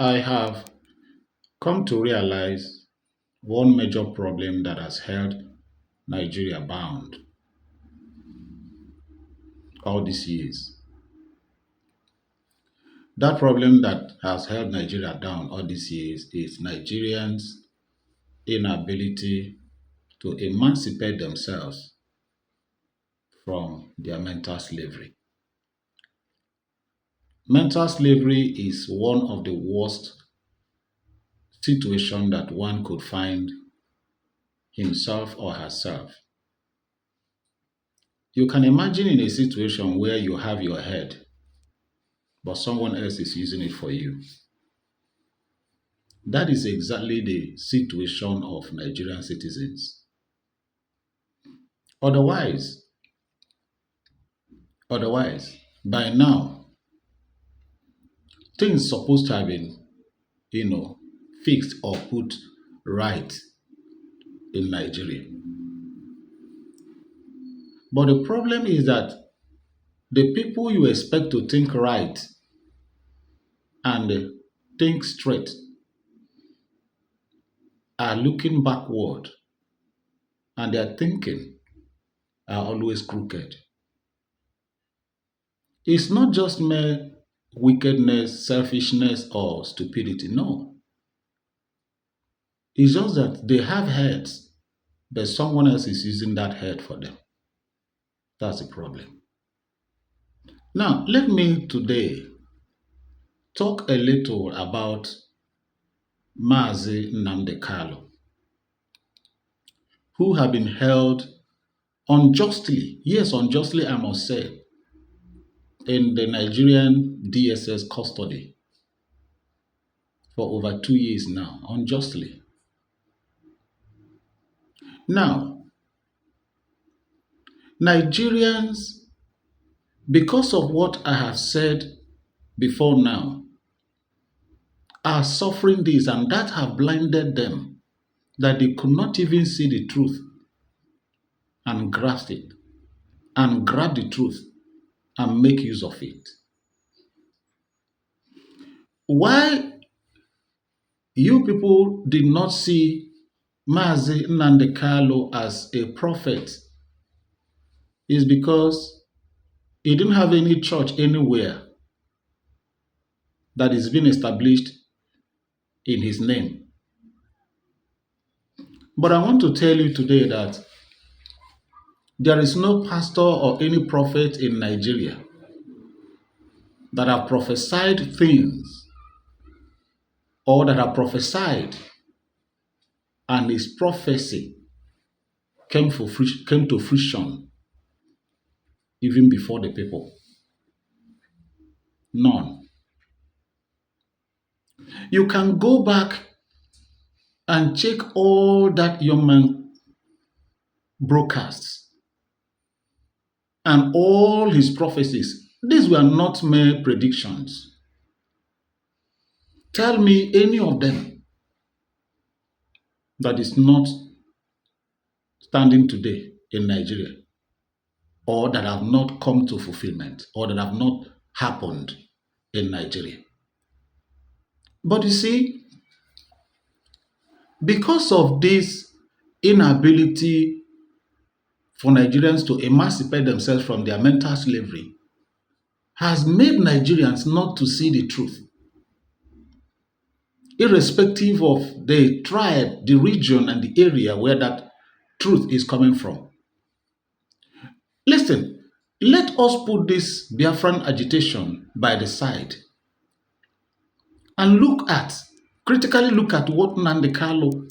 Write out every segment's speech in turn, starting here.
I have come to realize one major problem that has held Nigeria bound all these years. That problem that has held Nigeria down all these years is Nigerians' inability to emancipate themselves from their mental slavery. Mental slavery is one of the worst situations that one could find himself or herself. You can imagine in a situation where you have your head, but someone else is using it for you. That is exactly the situation of Nigerian citizens. Otherwise, otherwise, by now, things supposed to have been, you know, fixed or put right in Nigeria. But the problem is that the people you expect to think right and think straight are looking backward and their thinking are always crooked. It's not just mere wickedness, selfishness, or stupidity. No. It's just that they have heads, but someone else is using that head for them. That's the problem. Now, let me today talk a little about Mazi Nnamdi Kanu, who have been held unjustly, yes, unjustly, I must say, in the Nigerian DSS custody for over 2 years now, unjustly. Now, Nigerians, because of what I have said before now, are suffering this and that have blinded them that they could not even see the truth and grasp it and grab the truth and make use of it. Why you people did not see Mazi Nnamdi Kanu as a prophet is because he didn't have any church anywhere that is being established in his name. But I want to tell you today that there is no pastor or any prophet in Nigeria that have prophesied things or that have prophesied and his prophecy came to fruition even before the people. None. You can go back and check all that young man broadcasts and all his prophecies. These were not mere predictions. Tell me any of them that is not standing today in Nigeria or that have not come to fulfillment or that have not happened in Nigeria. But you see, because of this inability for Nigerians to emancipate themselves from their mental slavery, has made Nigerians not to see the truth, irrespective of the tribe, the region, and the area where that truth is coming from. Listen, let us put this Biafran agitation by the side and critically look at what Nnamdi Kanu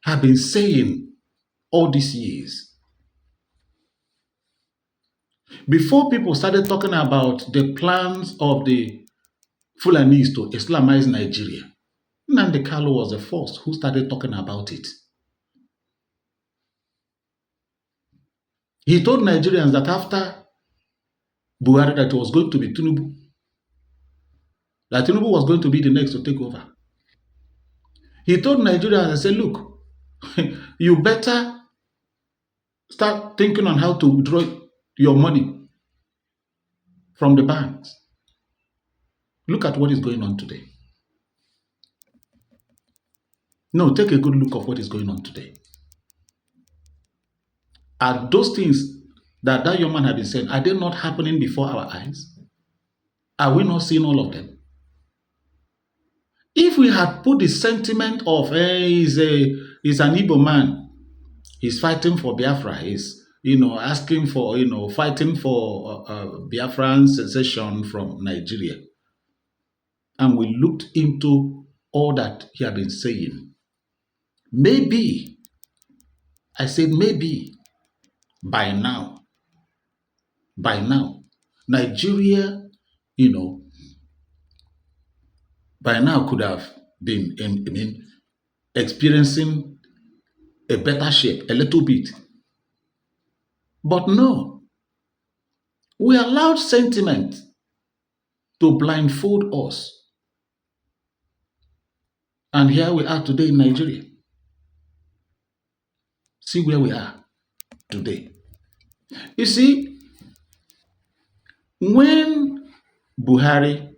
have been saying all these years. Before people started talking about the plans of the Fulanis to Islamize Nigeria, Nnamdi Kanu was the first who started talking about it. He told Nigerians that after Buhari that it was going to be Tinubu, that Tinubu was going to be the next to take over. He told Nigerians and said, look, you better start thinking on how to withdraw your money from the banks. Look at what is going on today. No, take a good look of what is going on today. Are those things that that young man had been saying, are they not happening before our eyes? Are we not seeing all of them? If we had put the sentiment of, hey, he's an Igbo man, he's fighting for Biafra, he's, asking for, fighting for Biafran secession from Nigeria, and we looked into all that he had been saying, maybe, I said maybe, by now, Nigeria, you know, by now could have been, experiencing a better shape, a little bit. But no, we allowed sentiment to blindfold us. And here we are today in Nigeria. See where we are today. You see, when Buhari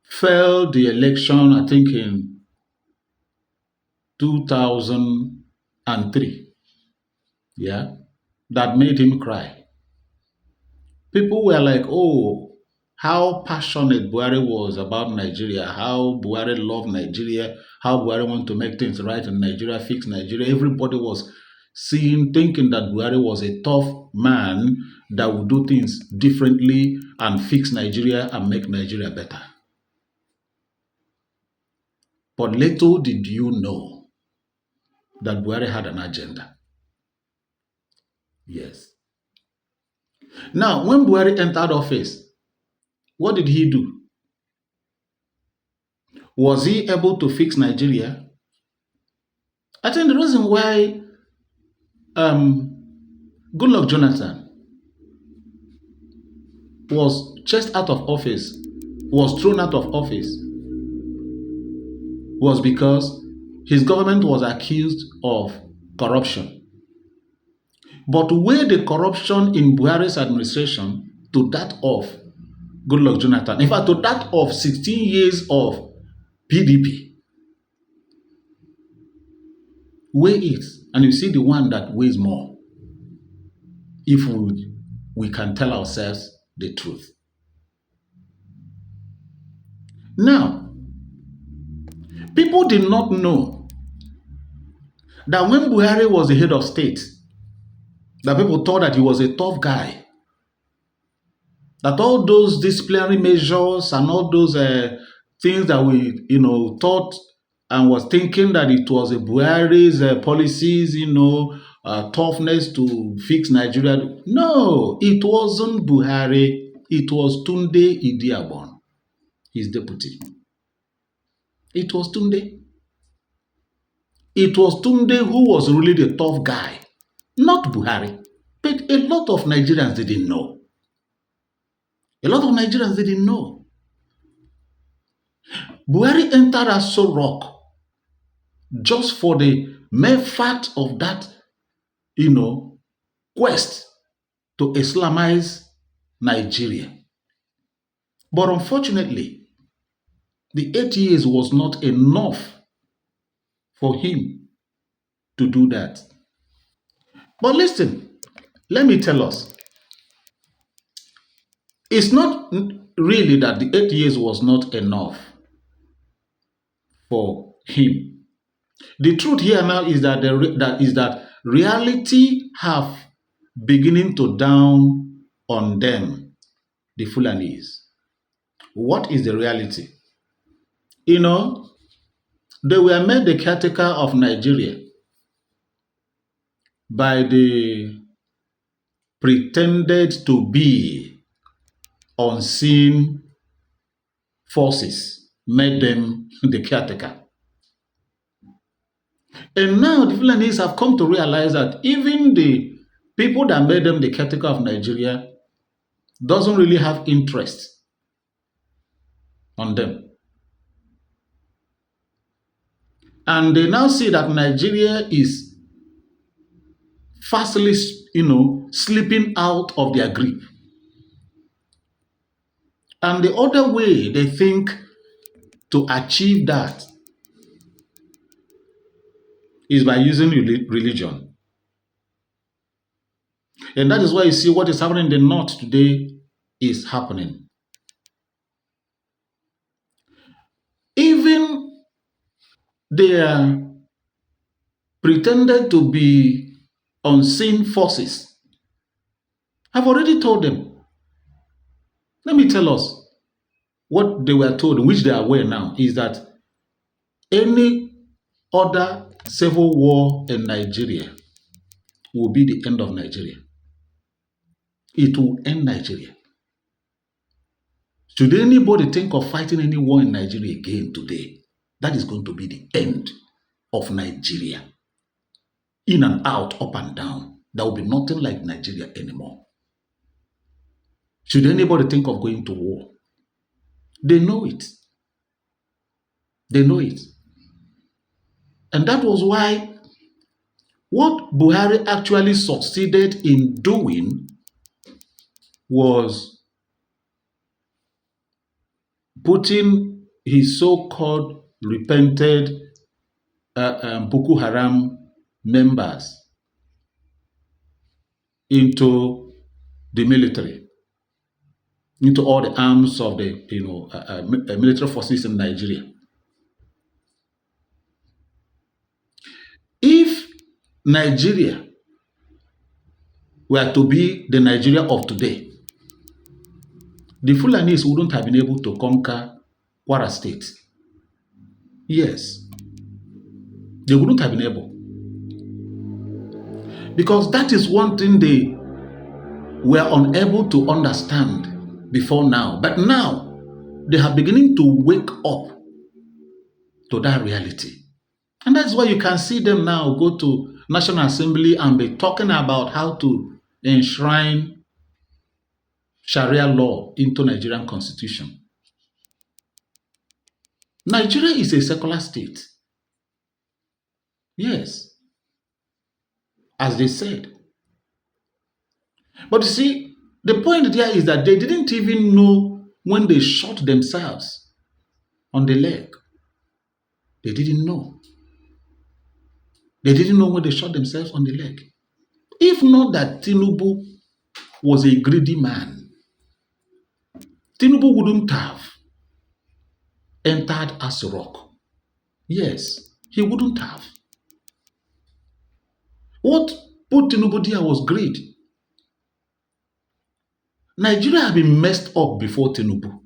failed the election, I think in 2003, yeah, that made him cry. People were like, oh, how passionate Buhari was about Nigeria, how Buhari loved Nigeria, how Buhari wanted to make things right in Nigeria, fix Nigeria. Everybody was thinking that Buhari was a tough man that would do things differently and fix Nigeria and make Nigeria better. But little did you know that Buhari had an agenda. Yes. Now, when Buhari entered office, what did he do? Was he able to fix Nigeria? I think the reason why Goodluck Jonathan was chased out of office, was thrown out of office, was because his government was accused of corruption. But where the corruption in Buhari's administration to that of Goodluck Jonathan, in fact, to that of 16 years of PDP, weigh it, and you see the one that weighs more, if we can tell ourselves the truth. Now, people did not know that when Buhari was the head of state, that people thought that he was a tough guy, that all those disciplinary measures and all those things that we, thought and was thinking that it was a Buhari's policies, toughness to fix Nigeria. No, it wasn't Buhari. It was Tunde Idiagbon, his deputy. It was Tunde. It was Tunde who was really the tough guy, not Buhari. But a lot of Nigerians didn't know. A lot of Nigerians didn't know. Buhari entered Aso Rock just for the mere fact of that, quest to Islamize Nigeria. But unfortunately, the 8 years was not enough for him to do that. But listen, let me tell us, it's not really that the 8 years was not enough for him. The truth here now is that that reality have beginning to dawn on them, the Fulanis. What is the reality? They were made the caretaker of Nigeria by the pretended to be unseen forces, made them the caretaker. And now the Fulanis have come to realize that even the people that made them the caretaker of Nigeria doesn't really have interest on them. And they now see that Nigeria is fastly, slipping out of their grip. And the other way they think to achieve that is by using religion. And that is why you see what is happening in the north today is happening. Even their pretended to be unseen forces, I've already told them. Let me tell us what they were told, which they are aware now, is that any other civil war in Nigeria will be the end of Nigeria. It will end Nigeria. Should anybody think of fighting any war in Nigeria again today, that is going to be the end of Nigeria. In and out, up and down. There will be nothing like Nigeria anymore. Should anybody think of going to war, they know it. They know it. And that was why what Buhari actually succeeded in doing was putting his so-called repented Boko Haram members into the military, into all the arms of the military forces in Nigeria. If Nigeria were to be the Nigeria of today, the Fulanis wouldn't have been able to conquer Kwara State. Yes, they wouldn't have been able. Because that is one thing they were unable to understand before now. But now, they are beginning to wake up to that reality. And that's why you can see them now go to National Assembly and be talking about how to enshrine Sharia law into Nigerian constitution. Nigeria is a secular state. Yes. As they said. But you see, the point there is that they didn't even know when they shot themselves on the leg. They didn't know. They didn't know when they shot themselves on the leg. If not that Tinubu was a greedy man, Tinubu wouldn't have entered Aso Rock. Yes, he wouldn't have. What put Tinubu there was greed. Nigeria had been messed up before Tinubu.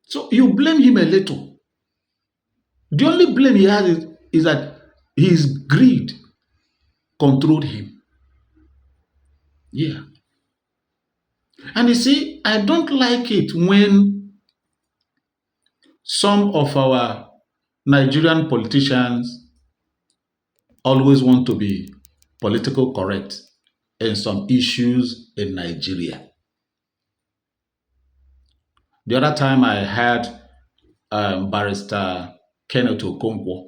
So you blame him a little. The only blame he has is that his greed controlled him. Yeah. And you see, I don't like it when some of our Nigerian politicians always want to be political correct in some issues in Nigeria. The other time I had Barrister Kenneth Okonkwo,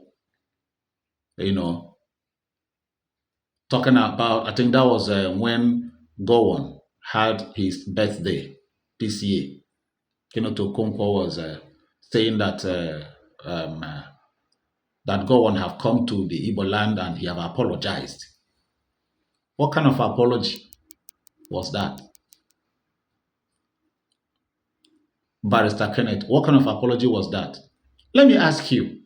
talking about, I think that was when Gowon had his birthday this year. Kenneth Okonkwo was saying that that Gowon have come to the Igbo land and he have apologized. What kind of apology was that? Barrister Kenneth, what kind of apology was that? Let me ask you,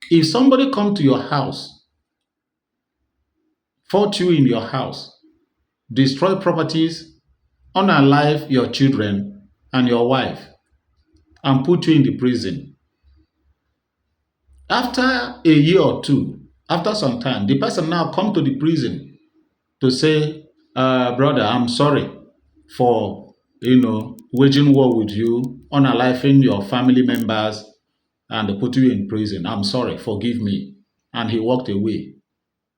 if somebody come to your house, fought you in your house, destroy properties, unalive your children and your wife, and put you in the prison, after a year or two, after some time, the person now come to the prison to say, brother, I'm sorry for waging war with you, unaliving your family members, and they put you in prison. I'm sorry, forgive me. And he walked away,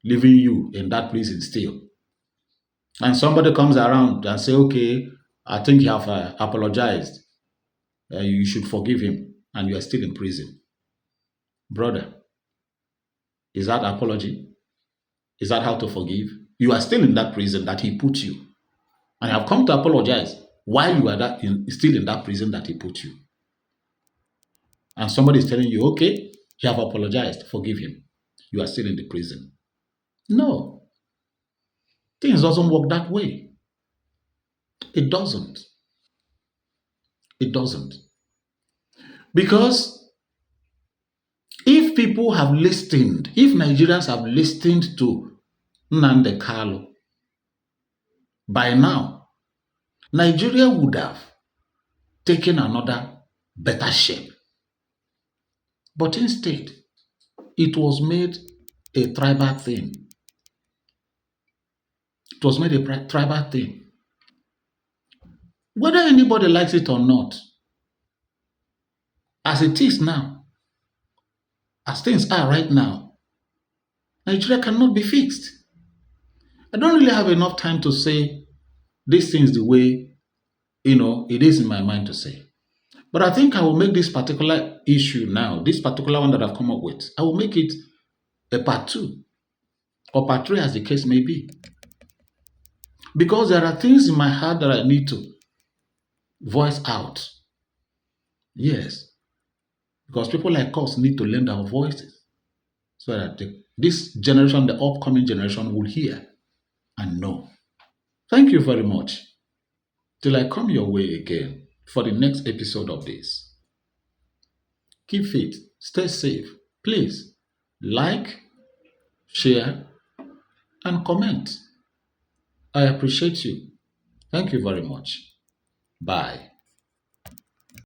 leaving you in that prison still. And somebody comes around and say, okay, I think you have apologized. You should forgive him, and you are still in prison. Brother, is that apology? Is that how to forgive? You are still in that prison that he put you. And you have come to apologize while you are still in that prison that he put you. And somebody is telling you, okay, He have apologized, forgive him. You are still in the prison. No, things doesn't work that way. It doesn't. It doesn't. Because if people have listened, if Nigerians have listened to Nnamdi Kanu, by now, Nigeria would have taken another better shape. But instead, it was made a tribal thing. It was made a tribal thing. Whether anybody likes it or not, as it is now, as things are right now, Nigeria cannot be fixed. I don't really have enough time to say these things the way, it is in my mind to say. But I think I will make this particular issue now, this particular one that I've come up with, I will make it a part 2 or part 3 as the case may be. Because there are things in my heart that I need to voice out. Yes. Because people like us need to lend our voices so that this generation, the upcoming generation, will hear and know. Thank you very much. Till I come your way again for the next episode of this. Keep fit, stay safe. Please like, share, and comment. I appreciate you. Thank you very much. Bye.